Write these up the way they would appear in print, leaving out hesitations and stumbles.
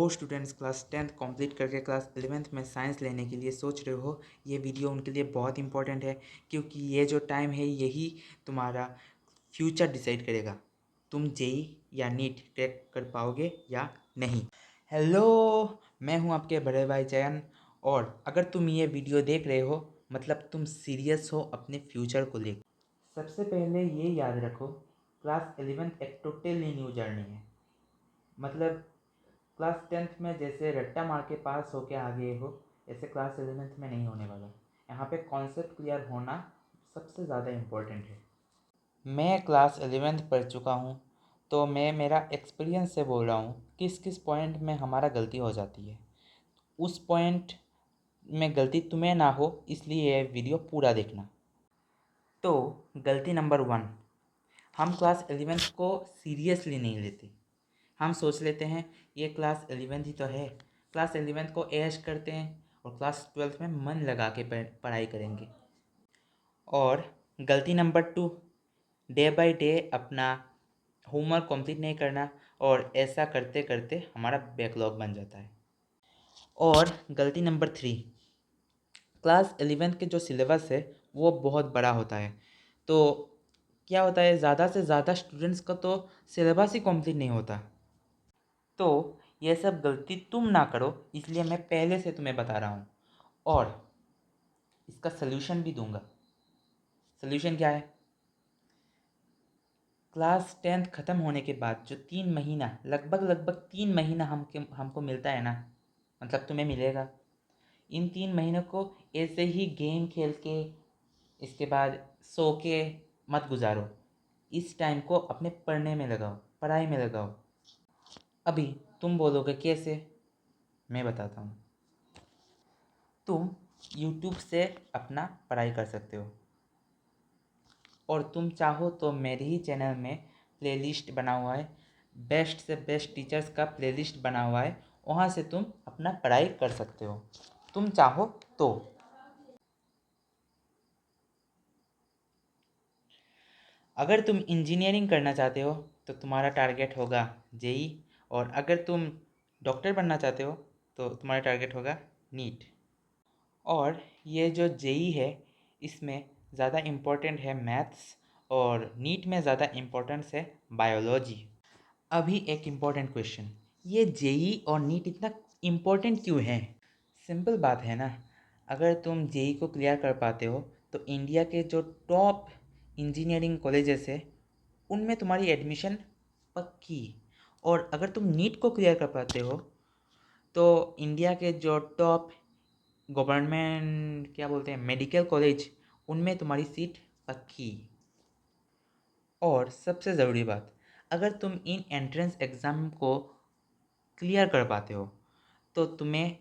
वो students class 10th complete करके class 11th में साइंस लेने के लिए सोच रहे हो, ये वीडियो उनके लिए बहुत इंपॉर्टेंट है क्योंकि ये जो टाइम है यही तुम्हारा फ्यूचर डिसाइड करेगा तुम जेई या नीट क्रैक कर पाओगे या नहीं। हेलो, मैं हूं आपके बड़े भाई जयन। और अगर तुम ये वीडियो देख रहे हो मतलब तुम सीरियस हो अपने फ्यूचर को लेकर। सबसे पहले ये याद रखो, क्लास 11th एक टोटली न्यू जर्नी है। मतलब क्लास 10th में जैसे रट्टा मार के पास होके आ गए हो, ऐसे क्लास 11th में नहीं होने वाला। यहाँ पे कॉन्सेप्ट क्लियर होना सबसे ज़्यादा इम्पोर्टेंट है। मैं क्लास 11th पढ़ चुका हूँ, तो मैं मेरा एक्सपीरियंस से बोल रहा हूँ किस किस पॉइंट में हमारा गलती हो जाती है। उस पॉइंट में गलती तुम्हें ना हो इसलिए ये वीडियो पूरा देखना। तो गलती नंबर 1, हम क्लास 11th को सीरियसली नहीं लेते। हम सोच लेते हैं ये क्लास 11th ही तो है, क्लास 11th को ऐश करते हैं और क्लास 12th में मन लगा के पढ़ाई करेंगे। और गलती नंबर 2, डे बाय डे अपना होमवर्क कंप्लीट नहीं करना और ऐसा करते करते हमारा बैकलॉग बन जाता है। और गलती नंबर 3, क्लास 11th के जो सिलेबस है वो बहुत बड़ा होता है। तो क्या होता है, ज़्यादा से ज़्यादा स्टूडेंट्स का तो सिलेबस ही कंप्लीट नहीं होता। तो ये सब गलती तुम ना करो इसलिए मैं पहले से तुम्हें बता रहा हूँ और इसका सल्यूशन भी दूंगा। सल्यूशन क्या है? क्लास 10th ख़त्म होने के बाद जो 3 महीना, लगभग 3 महीना हमको मिलता है ना, मतलब तुम्हें मिलेगा। इन 3 महीनों को ऐसे ही गेम खेल के, इसके बाद सो के मत गुजारो। इस टाइम को अपने पढ़ने में लगाओ, पढ़ाई में लगाओ। अभी तुम बोलोगे कैसे? मैं बताता हूँ। तुम यूट्यूब से अपना पढ़ाई कर सकते हो और तुम चाहो तो मेरे ही चैनल में प्लेलिस्ट बना हुआ है, बेस्ट से बेस्ट टीचर्स का प्लेलिस्ट बना हुआ है, वहाँ से तुम अपना पढ़ाई कर सकते हो तुम चाहो तो। अगर तुम इंजीनियरिंग करना चाहते हो तो तुम्हारा टारगेट होगा जेई, और अगर तुम डॉक्टर बनना चाहते हो तो तुम्हारा टारगेट होगा नीट। और ये जो जेई है इसमें ज़्यादा इम्पोर्टेंट है मैथ्स और नीट में ज़्यादा इम्पोर्टेंस है बायोलॉजी। अभी एक इम्पोर्टेंट क्वेश्चन, ये जेई और नीट इतना इम्पोर्टेंट क्यों है? सिंपल बात है ना, अगर तुम जेई को क्लियर कर पाते हो तो इंडिया के जो टॉप इंजीनियरिंग कॉलेजेस है उनमें तुम्हारी एडमिशन पक्की। और अगर तुम नीट को क्लियर कर पाते हो तो इंडिया के जो टॉप गवर्नमेंट क्या बोलते हैं मेडिकल कॉलेज, उनमें तुम्हारी सीट पक्की। और सबसे ज़रूरी बात, अगर तुम इन एंट्रेंस एग्ज़ाम को क्लियर कर पाते हो तो तुम्हें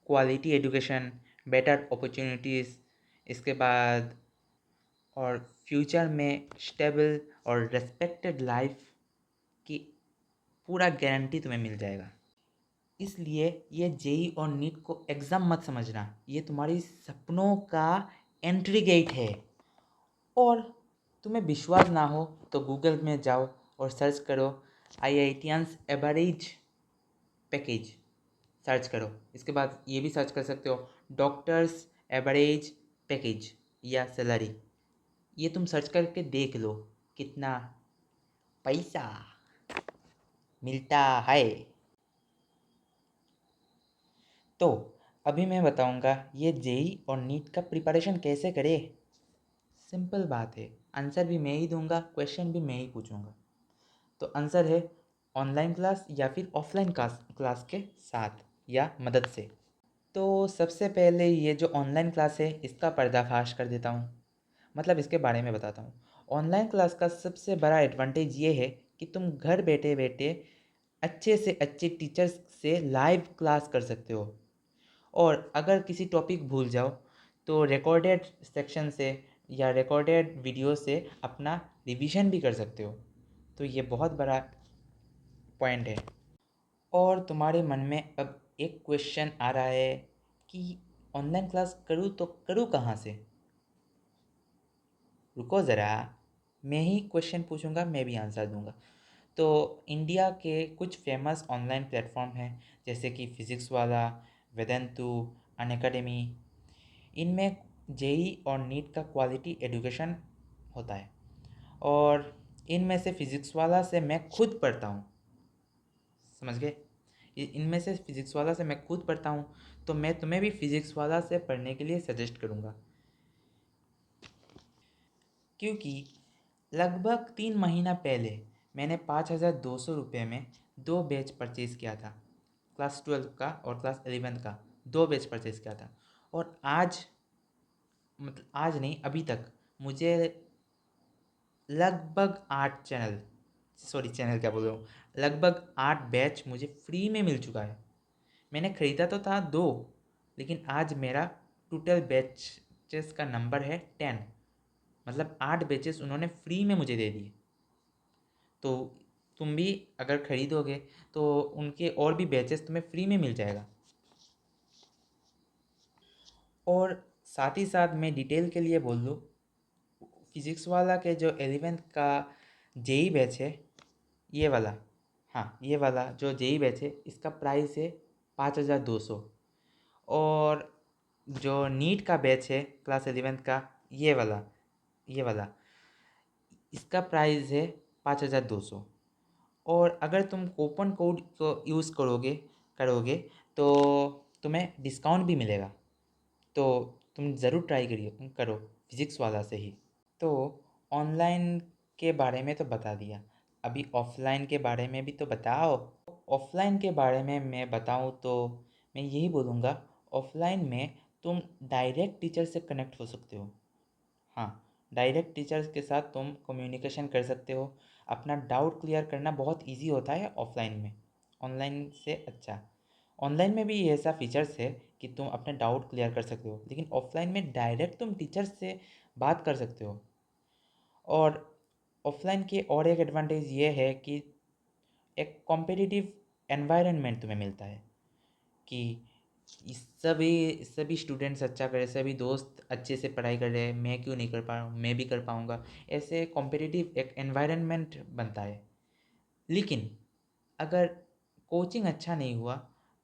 क्वालिटी एजुकेशन, बेटर अपॉर्चुनिटीज़, इसके बाद और फ्यूचर में स्टेबल और रेस्पेक्टेड लाइफ की पूरा गारंटी तुम्हें मिल जाएगा। इसलिए ये जेई और नीट को एग्ज़ाम मत समझना, ये तुम्हारी सपनों का एंट्री गेट है। और तुम्हें विश्वास ना हो तो गूगल में जाओ और सर्च करो IITians एवरेज पैकेज, सर्च करो। इसके बाद ये भी सर्च कर सकते हो डॉक्टर्स एवरेज पैकेज या सैलरी। ये तुम सर्च करके देख लो कितना पैसा मिलता है। तो अभी मैं बताऊंगा ये जेई और नीट का प्रिपरेशन कैसे करें। सिंपल बात है, आंसर भी मैं ही दूंगा, क्वेश्चन भी मैं ही पूछूंगा। तो आंसर है ऑनलाइन क्लास या फिर ऑफलाइन क्लास के साथ या मदद से। तो सबसे पहले ये जो ऑनलाइन क्लास है इसका पर्दाफाश कर देता हूँ, मतलब इसके बारे में बताता हूँ। ऑनलाइन क्लास का सबसे बड़ा एडवांटेज ये है कि तुम घर बैठे बैठे अच्छे से अच्छे टीचर्स से लाइव क्लास कर सकते हो। और अगर किसी टॉपिक भूल जाओ तो रिकॉर्डेड सेक्शन से या रिकॉर्डेड वीडियो से अपना रिवीजन भी कर सकते हो। तो ये बहुत बड़ा पॉइंट है। और तुम्हारे मन में अब एक क्वेश्चन आ रहा है कि ऑनलाइन क्लास करूँ तो करूँ कहाँ से? रुको ज़रा, मैं ही क्वेश्चन पूछूंगा, मैं भी आंसर दूंगा। तो इंडिया के कुछ फेमस ऑनलाइन प्लेटफॉर्म हैं जैसे कि फिज़िक्स वाला, वेदेंतु, अनअकैडमी। इनमें जेई और नीट का क्वालिटी एजुकेशन होता है। और इनमें से फिज़िक्स वाला से मैं खुद पढ़ता हूँ, समझ गए। इनमें से फिज़िक्स वाला से मैं खुद पढ़ता हूँ, तो मैं तुम्हें भी फिज़िक्स वाला से पढ़ने के लिए सजेस्ट करूँगा। क्योंकि लगभग 3 महीना पहले मैंने 5,200 रुपये में 2 बैच परचेज़ किया था। क्लास 12 का और क्लास 11 का 2 बैच परचेज़ किया था। और आज, मतलब आज नहीं, अभी तक मुझे लगभग 8 चैनल, सॉरी चैनल क्या बोल रहा हूँ, लगभग 8 बैच मुझे फ्री में मिल चुका है। मैंने ख़रीदा तो था 2, लेकिन आज मेरा टोटल बैचेस का नंबर है 10। मतलब 8 बैचेस उन्होंने फ्री में मुझे दे दिए। तो तुम भी अगर ख़रीदोगे तो उनके और भी बैचेस तुम्हें फ्री में मिल जाएगा। और साथ ही साथ मैं डिटेल के लिए बोल दूँ, फिज़िक्स वाला के जो 11th का जेई बैच है, ये वाला, हाँ ये वाला जो जेई बैच है, इसका प्राइस है 5,200। और जो नीट का बैच है क्लास 11th का, ये वाला इसका प्राइस है 5,200। और अगर तुम कूपन कोड को यूज़ करोगे तो तुम्हें डिस्काउंट भी मिलेगा। तो तुम ज़रूर ट्राई करो फिज़िक्स वाला से ही। तो ऑनलाइन के बारे में तो बता दिया, अभी ऑफ़लाइन के बारे में भी तो बताओ। ऑफ़लाइन के बारे में मैं बताऊँ तो मैं यही बोलूँगा, ऑफ़लाइन में तुम डायरेक्ट टीचर से कनेक्ट हो सकते हो। हाँ, डायरेक्ट टीचर्स के साथ तुम कम्युनिकेशन कर सकते हो। अपना डाउट क्लियर करना बहुत इजी होता है ऑफ़लाइन में, ऑनलाइन से अच्छा। ऑनलाइन में भी ये ऐसा फीचर्स है कि तुम अपने डाउट क्लियर कर सकते हो, लेकिन ऑफ़लाइन में डायरेक्ट तुम टीचर्स से बात कर सकते हो। और ऑफ़लाइन की और एक एडवांटेज ये है कि एक कॉम्पिटिटिव एनवायरनमेंट तुम्हें मिलता है कि सभी सभी स्टूडेंट्स अच्छा करे, सभी दोस्त अच्छे से पढ़ाई कर रहे हैं, मैं क्यों नहीं कर पा रहा हूँ, मैं भी कर पाऊँगा। ऐसे कॉम्पिटिटिव एक एनवायरनमेंट बनता है। लेकिन अगर कोचिंग अच्छा नहीं हुआ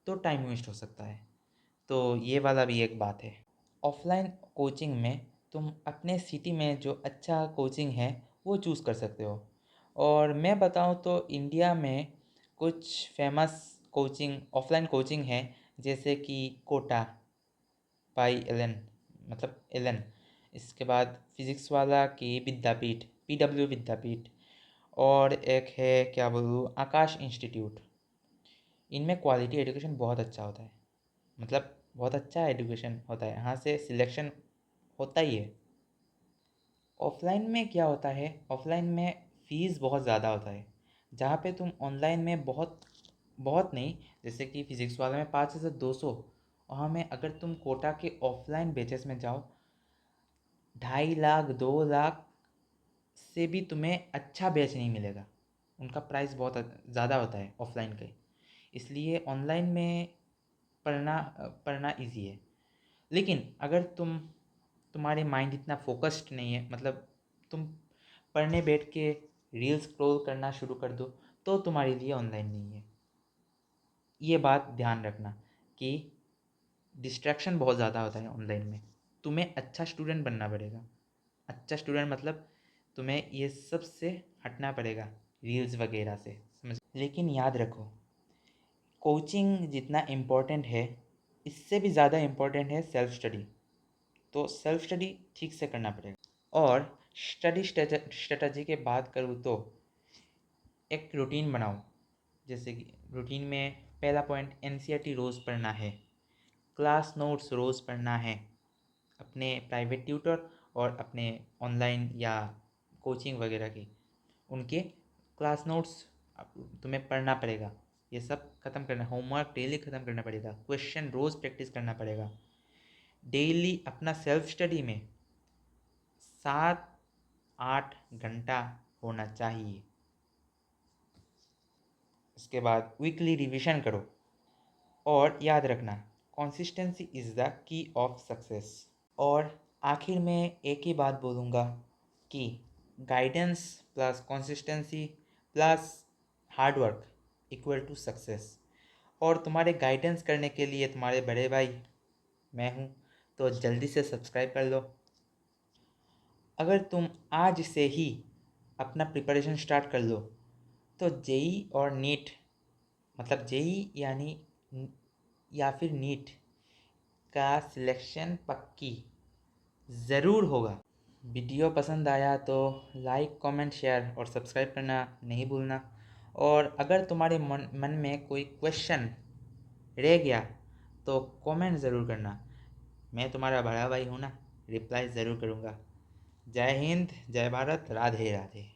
तो टाइम वेस्ट हो सकता है। तो ये वाला भी एक बात है। ऑफ़लाइन कोचिंग में तुम अपने सिटी में जो अच्छा कोचिंग है वो चूज़ कर सकते हो। और मैं बताऊँ तो इंडिया में कुछ फेमस कोचिंग, ऑफ़लाइन कोचिंग है जैसे कि कोटा बाई एलन, मतलब एलन। इसके बाद फिज़िक्स वाला की विद्यापीठ, पीडब्ल्यू विद्यापीठ। और एक है क्या बोलूँ, आकाश इंस्टीट्यूट। इनमें क्वालिटी एजुकेशन बहुत अच्छा होता है, मतलब बहुत अच्छा एजुकेशन होता है, यहाँ से सिलेक्शन होता ही है। ऑफ़लाइन में क्या होता है, ऑफ़लाइन में फ़ीस बहुत ज़्यादा होता है, जहाँ पे तुम ऑनलाइन में बहुत बहुत नहीं, जैसे कि फ़िज़िक्स वाले में 5,200, वहाँ में अगर तुम कोटा के ऑफ़लाइन बेचेस में जाओ, 2.5 लाख 2 लाख से भी तुम्हें अच्छा बैच नहीं मिलेगा। उनका प्राइस बहुत ज़्यादा होता है ऑफ़लाइन के। इसलिए ऑनलाइन में पढ़ना पढ़ना इजी है। लेकिन अगर तुम्हारे माइंड इतना फोकस्ड नहीं है, मतलब तुम पढ़ने बैठ के रील स्क्रॉल करना शुरू कर दो, तो तुम्हारे लिए ऑनलाइन नहीं है। ये बात ध्यान रखना कि डिस्ट्रैक्शन बहुत ज़्यादा होता है ऑनलाइन में। तुम्हें अच्छा स्टूडेंट बनना पड़ेगा। अच्छा स्टूडेंट मतलब तुम्हें ये सब से हटना पड़ेगा, रील्स वगैरह से, समझ। लेकिन याद रखो, कोचिंग जितना इम्पोर्टेंट है, इससे भी ज़्यादा इम्पोर्टेंट है सेल्फ स्टडी। तो सेल्फ स्टडी ठीक से करना पड़ेगा। और स्टडी स्ट्रेटजी के बात करूँ तो एक रूटीन बनाओ। जैसे कि रूटीन में पहला पॉइंट, एनसीईआरटी रोज़ पढ़ना है, क्लास नोट्स रोज़ पढ़ना है, अपने प्राइवेट ट्यूटर और अपने ऑनलाइन या कोचिंग वगैरह की उनके क्लास नोट्स तुम्हें पढ़ना पड़ेगा। ये सब ख़त्म करना, होमवर्क डेली ख़त्म करना पड़ेगा, क्वेश्चन रोज़ प्रैक्टिस करना पड़ेगा। डेली अपना सेल्फ स्टडी में 7-8 घंटा होना चाहिए। उसके बाद वीकली रिवीजन करो। और याद रखना, consistency is the key of success. और आखिर में एक ही बात बोलूँगा कि guidance plus consistency plus hard work equal to success. और तुम्हारे गाइडेंस करने के लिए तुम्हारे बड़े भाई मैं हूँ, तो जल्दी से सब्सक्राइब कर लो। अगर तुम आज से ही अपना प्रिपरेशन स्टार्ट कर लो तो जेई और नीट, मतलब जेई यानी या फिर नीट का सिलेक्शन पक्की ज़रूर होगा। वीडियो पसंद आया तो लाइक कमेंट शेयर और सब्सक्राइब करना नहीं भूलना। और अगर तुम्हारे मन में कोई क्वेश्चन रह गया तो कमेंट ज़रूर करना। मैं तुम्हारा बड़ा भाई हूँ ना, रिप्लाई ज़रूर करूँगा। जय हिंद, जय भारत, राधे राधे।